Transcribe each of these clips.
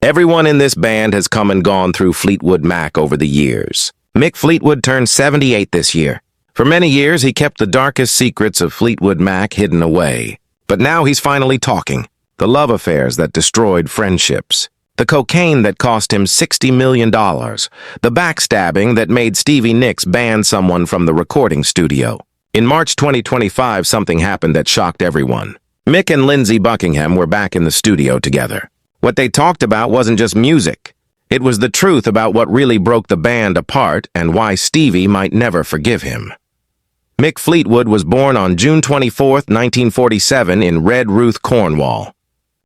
Everyone in this band has come and gone through Fleetwood Mac over the years. Mick Fleetwood turned 78 this year. For many years, he kept the darkest secrets of Fleetwood Mac hidden away. But now he's finally talking. The love affairs that destroyed friendships. The cocaine that cost him $60 million. The backstabbing that made Stevie Nicks ban someone from the recording studio. In March 2025, something happened that shocked everyone. Mick and Lindsey Buckingham were back in the studio together. What they talked about wasn't just music. It was the truth about what really broke the band apart and why Stevie might never forgive him. Mick Fleetwood was born on June 24, 1947 in Redruth, Cornwall.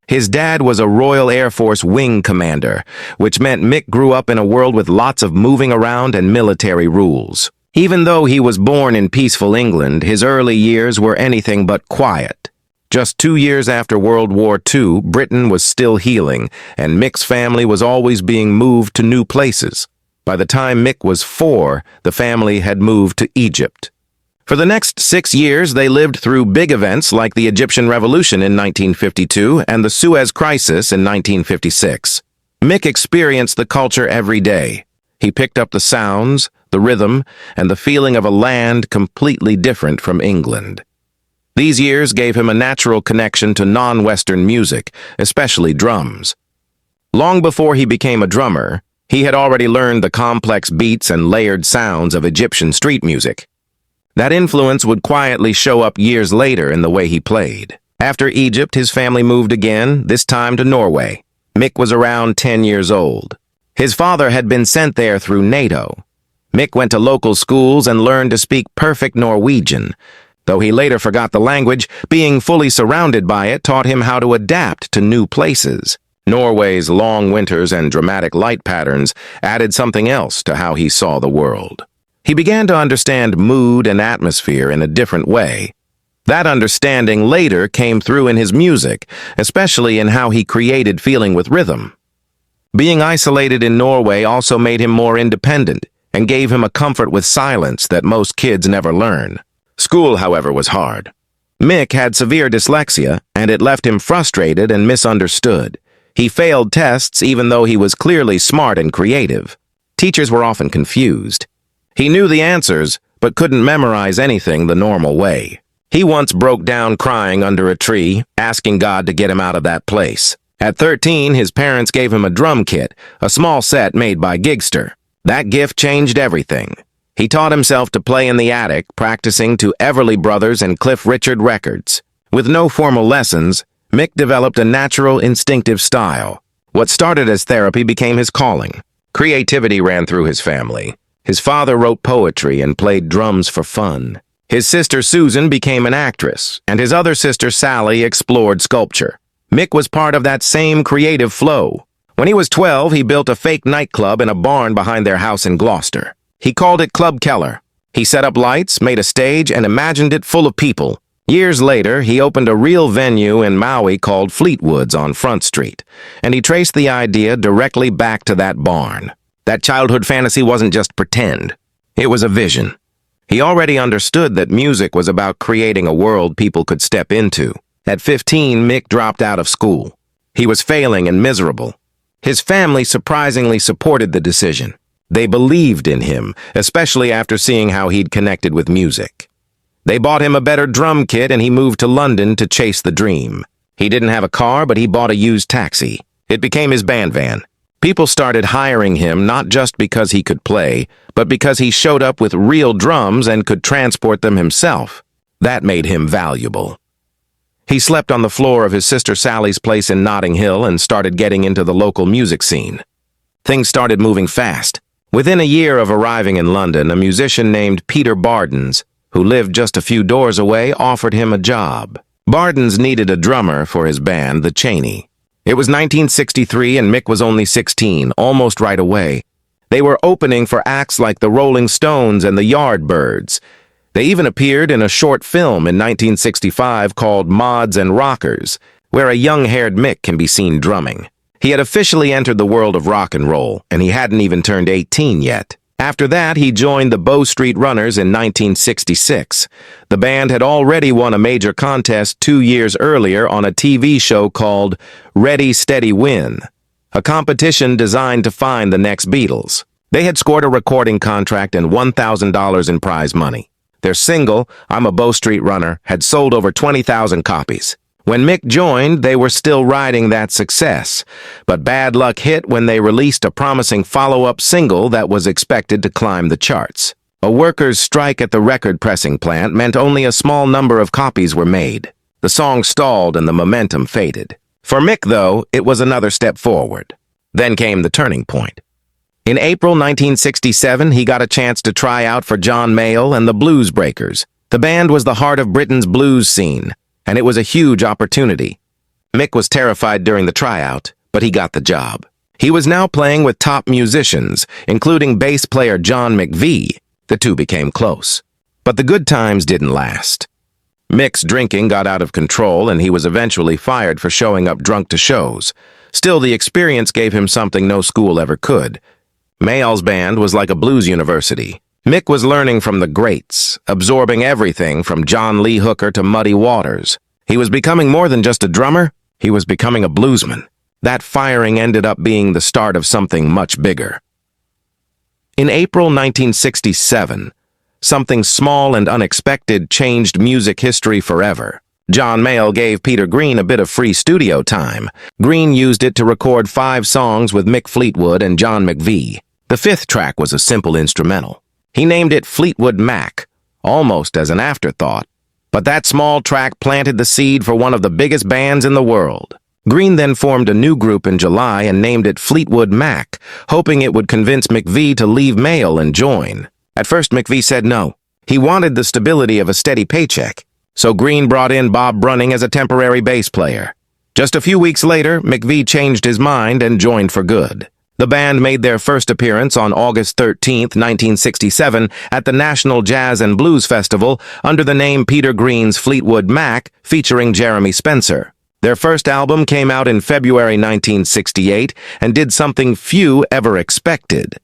His dad was a Royal Air Force wing commander, which meant Mick grew up in a world with lots of moving around and military rules. Even though he was born in peaceful England, his early years were anything but quiet. Just 2 years after World War II, Britain was still healing, and Mick's family was always being moved to new places. By the time Mick was 4, the family had moved to Egypt. For the next 6 years, they lived through big events like the Egyptian Revolution in 1952 and the Suez Crisis in 1956. Mick experienced the culture every day. He picked up the sounds, the rhythm, and the feeling of a land completely different from England. These years gave him a natural connection to non-Western music, especially drums. Long before he became a drummer, he had already learned the complex beats and layered sounds of Egyptian street music. That influence would quietly show up years later in the way he played. After Egypt, his family moved again, this time to Norway. Mick was around 10 years old. His father had been sent there through NATO. Mick went to local schools and learned to speak perfect Norwegian. Though he later forgot the language, being fully surrounded by it taught him how to adapt to new places. Norway's long winters and dramatic light patterns added something else to how he saw the world. He began to understand mood and atmosphere in a different way. That understanding later came through in his music, especially in how he created feeling with rhythm. Being isolated in Norway also made him more independent and gave him a comfort with silence that most kids never learn. School, however, was hard. Mick had severe dyslexia, and it left him frustrated and misunderstood. He failed tests even though he was clearly smart and creative. Teachers were often confused. He knew the answers, but couldn't memorize anything the normal way. He once broke down crying under a tree, asking God to get him out of that place. At 13, his parents gave him a drum kit, a small set made by Gigster. That gift changed everything. He taught himself to play in the attic, practicing to Everly Brothers and Cliff Richard records. With no formal lessons, Mick developed a natural, instinctive style. What started as therapy became his calling. Creativity ran through his family. His father wrote poetry and played drums for fun. His sister Susan became an actress, and his other sister Sally explored sculpture. Mick was part of that same creative flow. When he was 12, he built a fake nightclub in a barn behind their house in Gloucester. He called it Club Keller. He set up lights, made a stage, and imagined it full of people. Years later, he opened a real venue in Maui called Fleetwood's on Front Street, and he traced the idea directly back to that barn. That childhood fantasy wasn't just pretend. It was a vision. He already understood that music was about creating a world people could step into. At 15, Mick dropped out of school. He was failing and miserable. His family surprisingly supported the decision. They believed in him, especially after seeing how he'd connected with music. They bought him a better drum kit and he moved to London to chase the dream. He didn't have a car, but he bought a used taxi. It became his band van. People started hiring him not just because he could play, but because he showed up with real drums and could transport them himself. That made him valuable. He slept on the floor of his sister Sally's place in Notting Hill and started getting into the local music scene. Things started moving fast. Within a year of arriving in London, a musician named Peter Bardens, who lived just a few doors away, offered him a job. Bardens needed a drummer for his band, The Cheney. It was 1963 and Mick was only 16, almost right away. They were opening for acts like the Rolling Stones and the Yardbirds. They even appeared in a short film in 1965 called Mods and Rockers, where a young-haired Mick can be seen drumming. He had officially entered the world of rock and roll, and he hadn't even turned 18 yet. After that, he joined the Bow Street Runners in 1966. The band had already won a major contest 2 years earlier on a TV show called Ready, Steady, Win. a competition designed to find the next Beatles. They had scored a recording contract and $1,000 in prize money. Their single, I'm a Bow Street Runner, had sold over 20,000 copies. When Mick joined, they were still riding that success, but bad luck hit when they released a promising follow-up single that was expected to climb the charts. A workers' strike at the record pressing plant meant only a small number of copies were made. The song stalled and the momentum faded. For Mick, though, it was another step forward. Then came the turning point. In April 1967, he got a chance to try out for John Mayall and the Blues Breakers. The band was the heart of Britain's blues scene, and it was a huge opportunity. Mick was terrified during the tryout, but he got the job. He was now playing with top musicians, including bass player John McVie. The two became close. But the good times didn't last. Mick's drinking got out of control, and he was eventually fired for showing up drunk to shows. Still, the experience gave him something no school ever could. Mayall's band was like a blues university. Mick was learning from the greats, absorbing everything from John Lee Hooker to Muddy Waters. He was becoming more than just a drummer, he was becoming a bluesman. That firing ended up being the start of something much bigger. In April 1967, something small and unexpected changed music history forever. John Mayall gave Peter Green a bit of free studio time. Green used it to record 5 songs with Mick Fleetwood and John McVie. The 5th track was a simple instrumental. He named it Fleetwood Mac, almost as an afterthought. But that small track planted the seed for one of the biggest bands in the world. Green then formed a new group in July and named it Fleetwood Mac, hoping it would convince McVie to leave Mayall and join. At first, McVie said no. He wanted the stability of a steady paycheck. So Green brought in Bob Brunning as a temporary bass player. Just a few weeks later, McVie changed his mind and joined for good. The band made their first appearance on August 13, 1967, at the National Jazz and Blues Festival under the name Peter Green's Fleetwood Mac, featuring Jeremy Spencer. Their first album came out in February 1968 and did something few ever expected.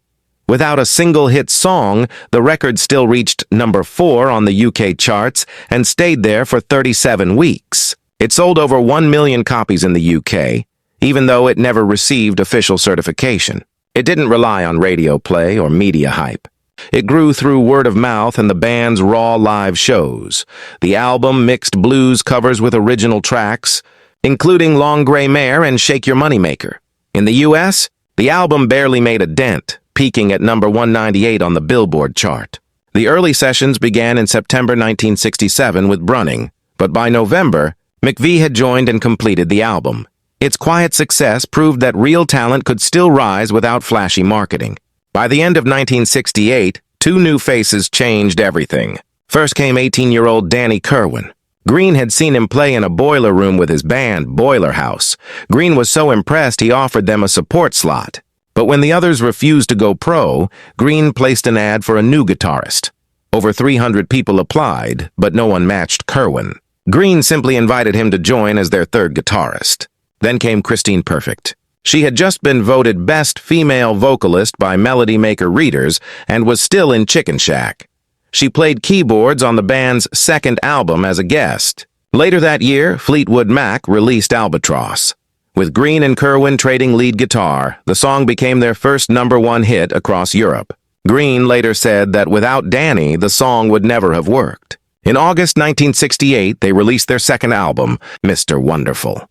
Without a single hit song, the record still reached number 4 on the UK charts and stayed there for 37 weeks. It sold over 1 million copies in the UK, even though it never received official certification. It didn't rely on radio play or media hype. It grew through word of mouth and the band's raw live shows. The album mixed blues covers with original tracks, including Long Grey Mare and Shake Your Moneymaker. In the US, the album barely made a dent, peaking at number 198 on the Billboard chart. The early sessions began in September 1967 with Brunning, but by November, McVie had joined and completed the album. Its quiet success proved that real talent could still rise without flashy marketing. By the end of 1968, 2 new faces changed everything. First came 18-year-old Danny Kirwan. Green had seen him play in a boiler room with his band, Boiler House. Green was so impressed he offered them a support slot. But when the others refused to go pro, Green placed an ad for a new guitarist. Over 300 people applied, but no one matched Kirwan. Green simply invited him to join as their 3rd guitarist. Then came Christine Perfect. She had just been voted Best Female Vocalist by Melody Maker readers and was still in Chicken Shack. She played keyboards on the band's 2nd album as a guest. Later that year, Fleetwood Mac released Albatross. With Green and Kirwan trading lead guitar, the song became their first number 1 hit across Europe. Green later said that without Danny, the song would never have worked. In August 1968, they released their 2nd album, Mr. Wonderful.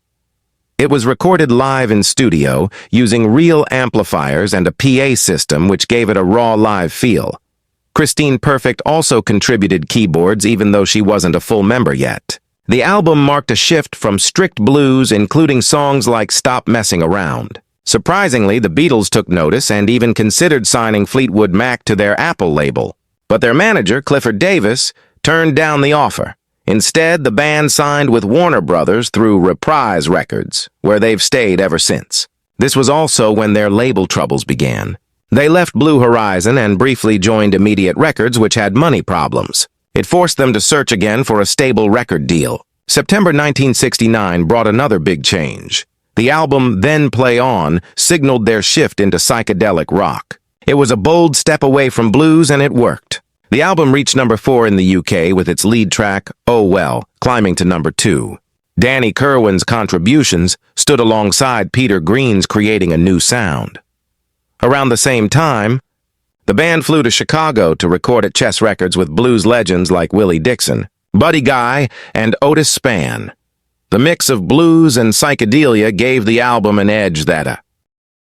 It was recorded live in studio, using real amplifiers and a PA system which gave it a raw live feel. Christine Perfect also contributed keyboards even though she wasn't a full member yet. The album marked a shift from strict blues, including songs like Stop Messing Around. Surprisingly, the Beatles took notice and even considered signing Fleetwood Mac to their Apple label. But their manager, Clifford Davis, turned down the offer. Instead, the band signed with Warner Brothers through Reprise Records, where they've stayed ever since. This was also when their label troubles began. They left Blue Horizon and briefly joined Immediate Records, which had money problems. It forced them to search again for a stable record deal. September 1969 brought another big change. The album Then Play On signaled their shift into psychedelic rock. It was a bold step away from blues, and it worked. The album reached number 4 in the UK with its lead track, Oh Well, climbing to number 2. Danny Kirwan's contributions stood alongside Peter Green's creating a new sound. Around the same time, the band flew to Chicago to record at Chess Records with blues legends like Willie Dixon, Buddy Guy, and Otis Spann. The mix of blues and psychedelia gave the album an edge that